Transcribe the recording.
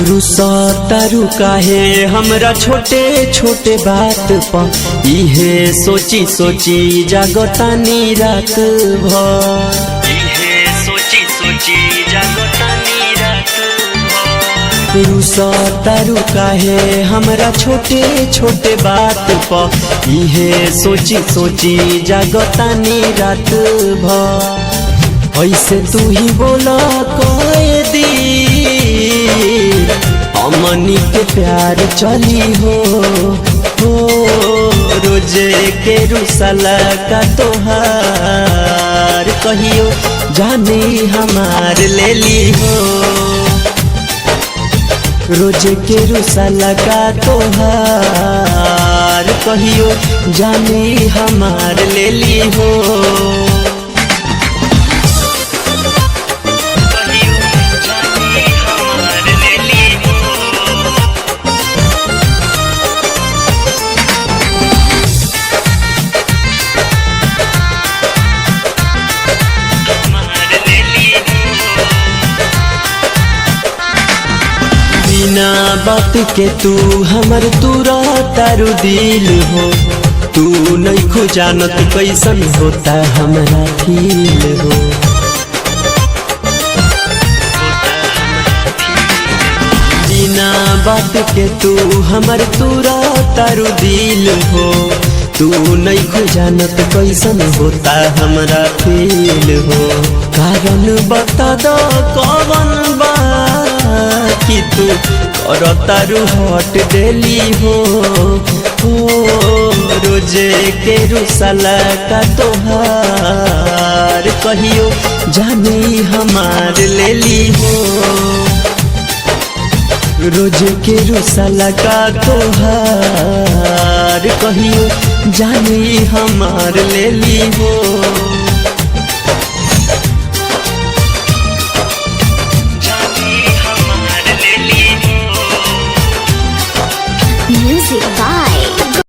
रुसतारू काहे हमरा छोटे छोटे बात पर इहे सोची सोची जागतानी रात भर। इहे सोची सोची जागतानी रात भर। रुसतारू काहे हमरा छोटे छोटे बात पर इहे सोची सोची जागतानी रात भर। ऐसे तू ही बोला कोई दी अमनी के प्यार चली हो रोजे के रुसला का तोहार कहियो जाने हमार ले ली हो। रोजे के रुसला का तोहार कहियो जाने हमार ले ली हो। बिना बात के तू हमर तुरा तारू दिल हो। तू नहीं खुजानत कैसन होता हमारा फील हो। बिना बात के तू हमर तुरा तारू दिल हो। तू नहीं खुजानत कैसन होता हमारा फील हो। कारण बता दो कौन बा कि तू करतारू हट देली हो रोजे के रुसला का तोहार कहियो जाने हमार ले ली हो। रोजे के रुसला का तोहार कहियो जाने हमार ले ली हो।